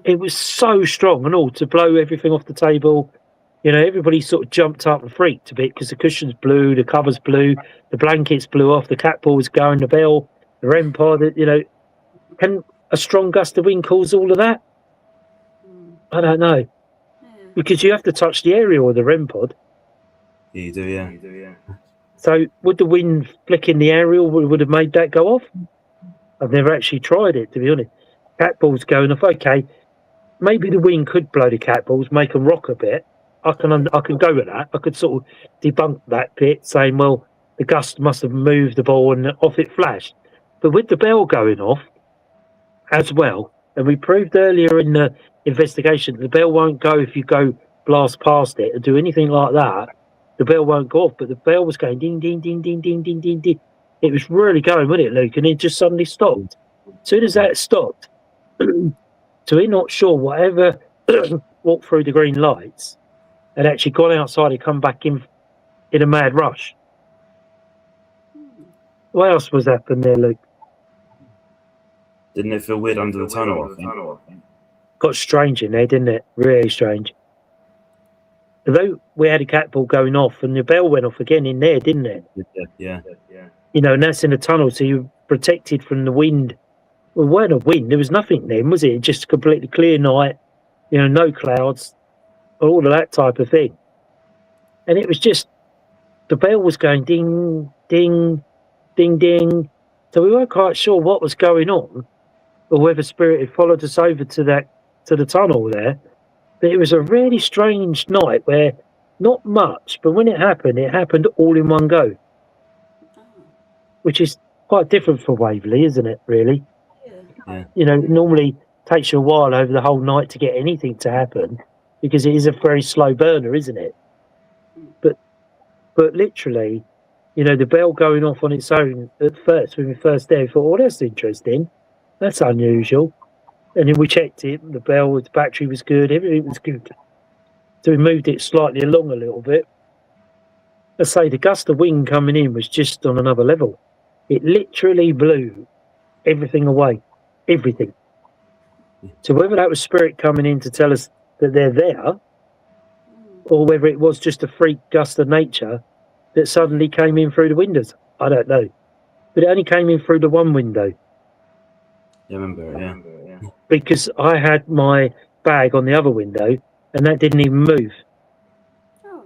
It was so strong and all to blow everything off the table. Everybody sort of jumped up and freaked a bit because the cushions blew, the covers blew, the blankets blew off, the cat ball was going, the bell, the REM pod. Can a strong gust of wind cause all of that? I don't know. Because you have to touch the area of the REM pod. Yeah, you do, yeah. So would the wind flicking the aerial would have made that go off? I've never actually tried it, to be honest. Cat balls going off, okay. Maybe the wind could blow the cat balls, make them rock a bit. I can go with that. I could sort of debunk that bit, saying, well, the gust must have moved the ball and off it flashed. But with the bell going off as well, and we proved earlier in the investigation, the bell won't go if you go blast past it or do anything like that. The bell won't go off, but the bell was going ding, ding, ding, ding, ding, ding, ding, ding. It was really going, wasn't it, Luke? And it just suddenly stopped. As soon as that stopped, so we're not sure whatever walked through the green lights and actually gone outside and come back in a mad rush. What else was happening there, Luke? Didn't it feel weird under the tunnel? Got strange in there, didn't it? Really strange. although we had a cat ball going off, and the bell went off again in there, didn't it? Yeah. You know, and that's in a tunnel, so you're protected from the wind. Well, it weren't a wind. There was nothing then, was it? Just a completely clear night. You know, no clouds, all of that type of thing. And it was just the bell was going ding, ding, ding, ding. So we weren't quite sure what was going on, or whether spirit had followed us over to the tunnel there. But it was a really strange night where not much, but when it happened all in one go, which is quite different for Waverley, isn't it? Really, Yeah. you know, normally it takes you a while over the whole night to get anything to happen because it is a very slow burner, isn't it? But literally, you know, the bell going off on its own at first when we first there, we thought, oh, that's interesting, that's unusual. And then we checked it, the bell, the battery was good, everything was good. So we moved it slightly along a little bit. I say the gust of wind coming in was just on another level. It literally blew everything away, everything. So whether that was spirit coming in to tell us that they're there, or whether it was just a freak gust of nature that suddenly came in through the windows, I don't know. But it only came in through the one window. Yeah, I remember it, yeah. Because I had my bag on the other window and that didn't even move.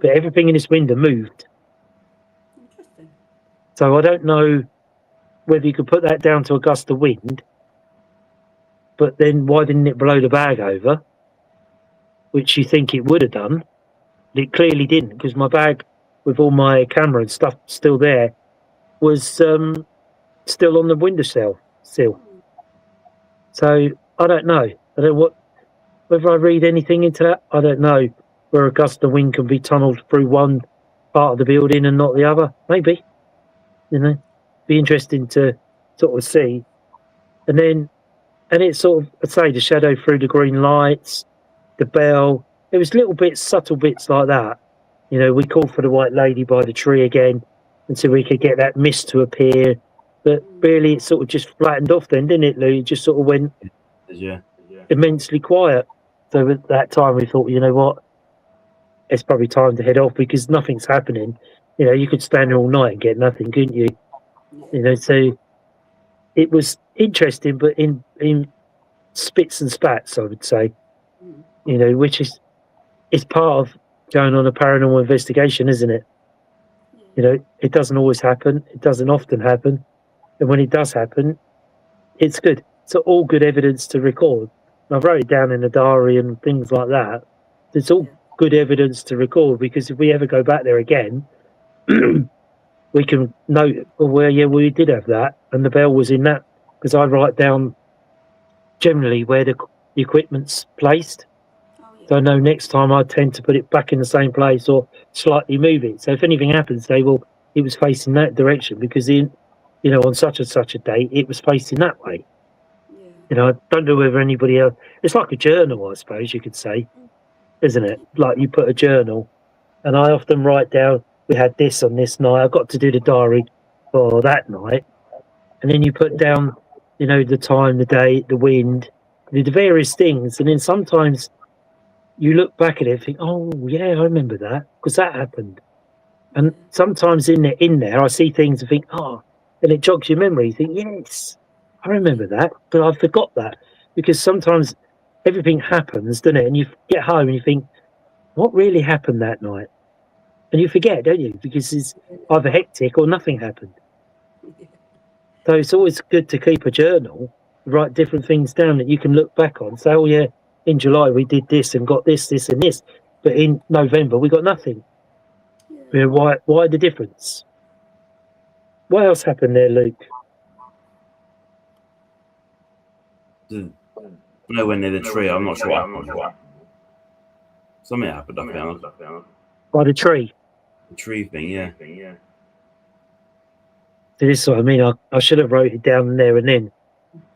But everything in this window moved. Interesting. So I don't know whether you could put that down to a gust of wind, but then why didn't it blow the bag over? Which you think it would have done. It clearly didn't, because my bag with all my camera and stuff still there was still on the windowsill still. So I don't know. I don't know whether I read anything into that. I don't know where a gust of wind can be tunneled through one part of the building and not the other. Maybe, you know, be interesting to sort of see. And it's sort of, I'd say, the shadow through the green lights, the bell. It was little bits, subtle bits like that. You know, we called for the white lady by the tree again until we could get that mist to appear. But really, it sort of just flattened off then, didn't it, Lou? It just sort of went immensely quiet. So at that time, we thought, you know what? It's probably time to head off because nothing's happening. You know, you could stand there all night and get nothing, couldn't you? You know, so it was interesting, but in spits and spats, I would say. You know, which is part of going on a paranormal investigation, isn't it? You know, it doesn't always happen. It doesn't often happen. And when it does happen, it's good. It's all good evidence to record. And I've wrote it down in a diary and things like that. It's all good evidence to record because if we ever go back there again, we can note, well, yeah, we did have that. And the bell was in that. Because I write down generally where the equipment's placed. So I know next time I tend to put it back in the same place or slightly move it. So if anything happens, say, well, it was facing that direction because you know, on such and such a date, it was facing that way. You know, I don't know whether anybody else. It's like a journal, I suppose you could say, isn't it? Like you put a journal, and I often write down, we had this on this night. I got to do the diary for that night, and then you put down, you know, the time, the date, the wind, the various things, and then sometimes you look back at it and think, oh, yeah, I remember that, because that happened. And sometimes in there, I see things and think, oh, and it jogs your memory. You think, yes, I remember that, but I forgot that. Because sometimes everything happens, doesn't it? And you get home and you think, what really happened that night? And you forget, don't you? Because it's either hectic or nothing happened. So it's always good to keep a journal, write different things down that you can look back on. Say, oh, yeah, in July we did this and got this, this and this. But in November we got nothing. You know, why the difference? What else happened there, Luke? Nowhere near the tree. I'm not sure what happened. Something happened, I think. By the tree? The tree thing, yeah. So this is what I mean. I should have wrote it down there and then.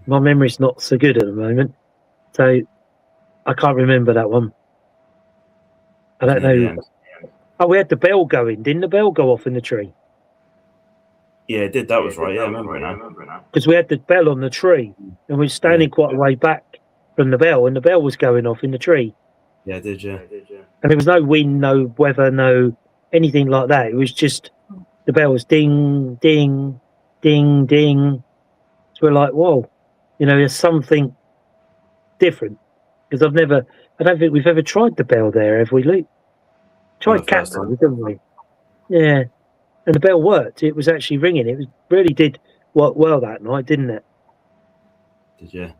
My memory's not so good at the moment. So I can't remember that one. I don't know. Yeah. Oh, we had the bell going. Didn't the bell go off in the tree? Yeah, it did. That was right. Yeah, I remember now. Because we had the bell on the tree and we were standing quite a way back from the bell and the bell was going off in the tree. Yeah, did you? And there was no wind, no weather, no anything like that. It was just the bells ding, ding, ding, ding. So we're like, whoa, there's something different. Because I don't think we've ever tried the bell there, have we, Luke? Tried Catford, didn't we? Yeah. And the bell worked. It was actually ringing. It really did work well that night, didn't it? Did you?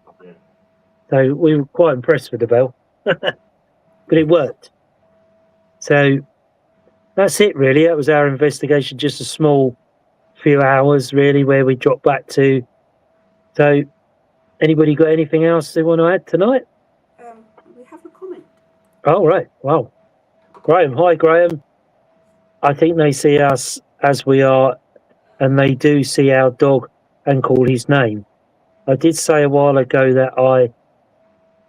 So we were quite impressed with the bell. But it worked. So that's it, really. That was our investigation, just a small few hours, really, where we dropped back to. So anybody got anything else they want to add tonight? We have a comment. Oh, right. Wow. Graham. Hi, Graham. I think they see us as we are, and they do see our dog and call his name. I did say a while ago that I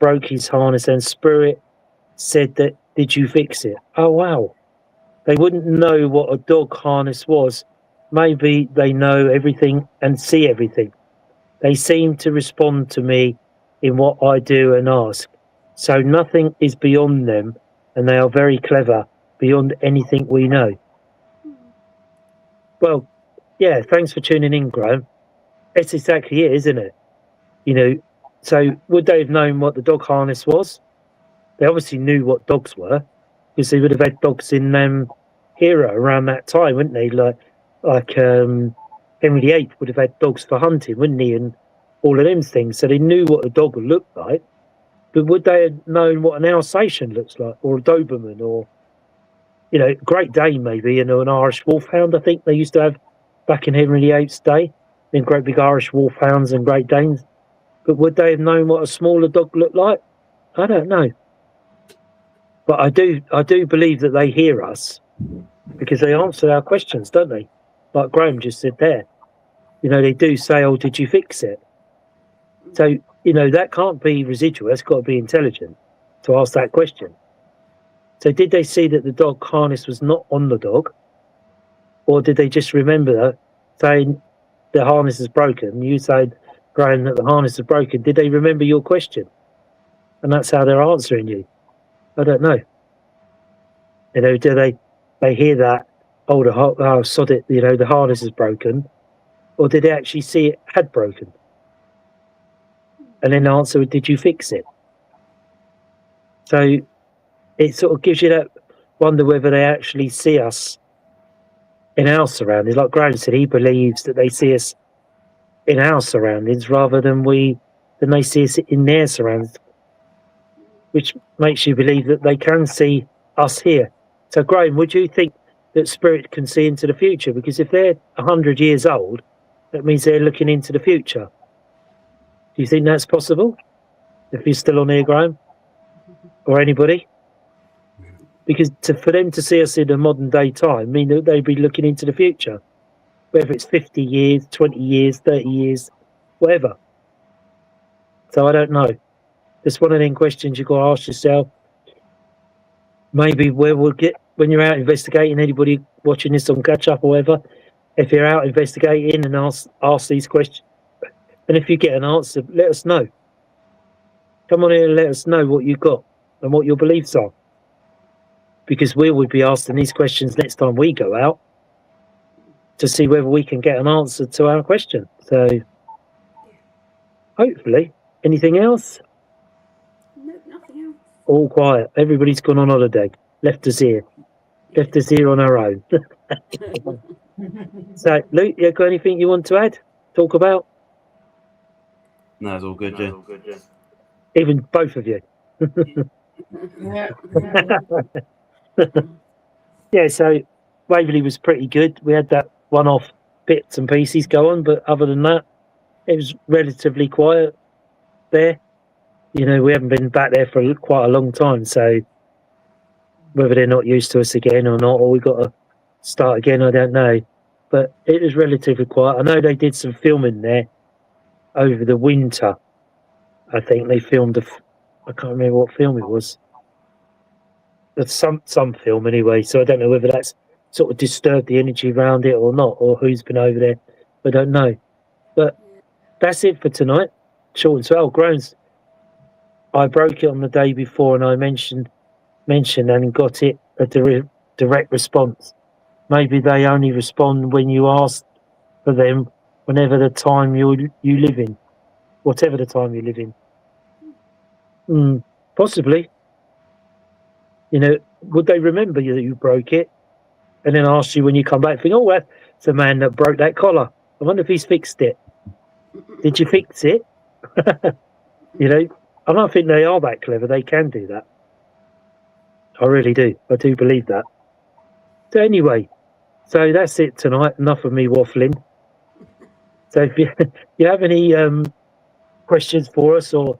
broke his harness, and Spirit said that, did you fix it? Oh, wow. They wouldn't know what a dog harness was. Maybe they know everything and see everything. They seem to respond to me in what I do and ask. So nothing is beyond them, and they are very clever, beyond anything we know. Well, yeah, thanks for tuning in, Graham. It's exactly it, isn't it? So would they have known what the dog harness was? They obviously knew what dogs were, because they would have had dogs in era around that time, wouldn't they? Like Henry VIII would have had dogs for hunting, wouldn't he? And all of them things. So they knew what a dog would look like. But would they have known what an Alsatian looks like, or a Doberman, or Great Dane maybe, an Irish Wolfhound? I think they used to have back in Henry VIII's day, then great big Irish Wolfhounds and Great Danes. But would they have known what a smaller dog looked like? I don't know. But I do believe that they hear us, because they answer our questions, don't they? Like Graham just said there. They do say, oh, did you fix it? So, that can't be residual. That's got to be intelligent to ask that question. So did they see that the dog harness was not on the dog? Or did they just remember saying the harness is broken? You said, Graham, that the harness is broken. Did they remember your question? And that's how they're answering you. I don't know. Do they hear that, oh, sod it, the harness is broken? Or did they actually see it had broken? And then answer, did you fix it? So it sort of gives you that wonder whether they actually see us in our surroundings. Like Graham said, he believes that they see us in our surroundings rather than they see us in their surroundings, which makes you believe that they can see us here. So, Graham, would you think that Spirit can see into the future? Because if they're 100 years old, that means they're looking into the future. Do you think that's possible? If you're still on here, Graham? Or anybody? Because for them to see us in a modern day time, mean that they'd be looking into the future. Whether it's 50 years, 20 years, 30 years, whatever. So I don't know. It's one of them questions you've got to ask yourself. Maybe where we'll get, when you're out investigating, anybody watching this on catch up or whatever, if you're out investigating and ask these questions, and if you get an answer, let us know. Come on here and let us know what you've got and what your beliefs are. Because we will be asking these questions next time we go out to see whether we can get an answer to our question. So, hopefully. Anything else? No, nothing else. All quiet. Everybody's gone on holiday. Left us here. Left us here on our own. So, Luke, you got anything you want to add? Talk about? No, it's all good, yeah. Even both of you. Yeah, so Waverley was pretty good. We had that one-off bits and pieces go on, but other than that, it was relatively quiet there. We haven't been back there for quite a long time, so whether they're not used to us again or not, or we've got to start again, I don't know. But it was relatively quiet. I know they did some filming there over the winter. I think they filmed I can't remember what film it was. But some film anyway, so I don't know whether that's sort of disturbed the energy around it or not, or who's been over there. I don't know. But that's it for tonight. Short and swell. Groans. I broke it on the day before, and I mentioned mentioned and got it a direct response. Maybe they only respond when you ask for them, whenever the time you live in, whatever the time you live in. Possibly. You know, would they remember you that you broke it, and then ask you when you come back, think, oh, that's the man that broke that collar. I wonder if he's fixed it. Did you fix it? You know, I don't think they are that clever. They can do that. I really do. I do believe that. So anyway, so that's it tonight. Enough of me waffling. So if you have any questions for us or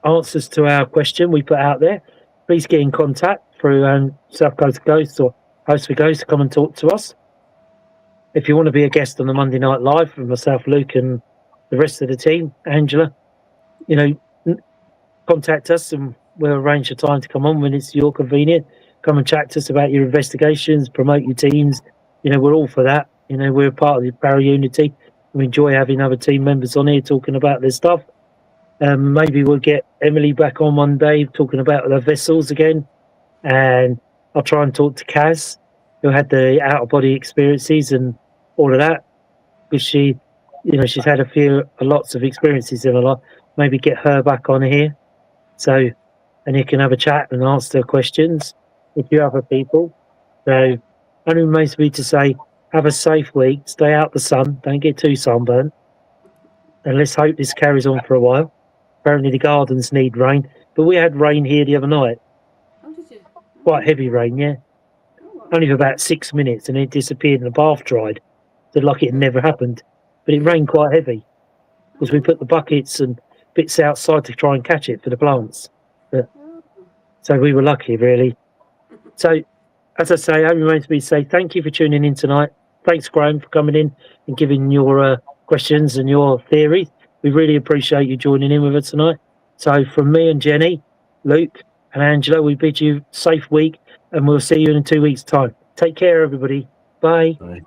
answers to our question we put out there, please get in contact through South Coast Ghosts or Host for Ghosts to come and talk to us. If you want to be a guest on the Monday Night Live with myself, Luke, and the rest of the team, Angela, you know, contact us and we'll arrange a time to come on when it's your convenient. Come and chat to us about your investigations, promote your teams. You know, we're all for that. You know, we're part of the Para Unity. We enjoy having other team members on here talking about their stuff. Maybe we'll get Emily back on one day talking about the vessels again. And I'll try and talk to Kaz, who had the out-of-body experiences and all of that. Because she, you know, she's had lots of experiences in her life. Maybe get her back on here. So, and you can have a chat and answer questions with you other people. So, only remains me to say, have a safe week. Stay out the sun. Don't get too sunburnt. And let's hope this carries on for a while. Apparently the gardens need rain. But we had rain here the other night. Oh, did you? Quite heavy rain, yeah. Only for about 6 minutes and it disappeared and the bath dried. So like it had never happened. But it rained quite heavy. Because we put the buckets and bits outside to try and catch it for the plants. So we were lucky, really. So, as I say, it remains me to say thank you for tuning in tonight. Thanks, Graham, for coming in and giving your questions and your theories. We really appreciate you joining in with us tonight. So, from me and Jenny, Luke and Angela, we bid you a safe week and we'll see you in 2 weeks' time. Take care, everybody. Bye. Bye.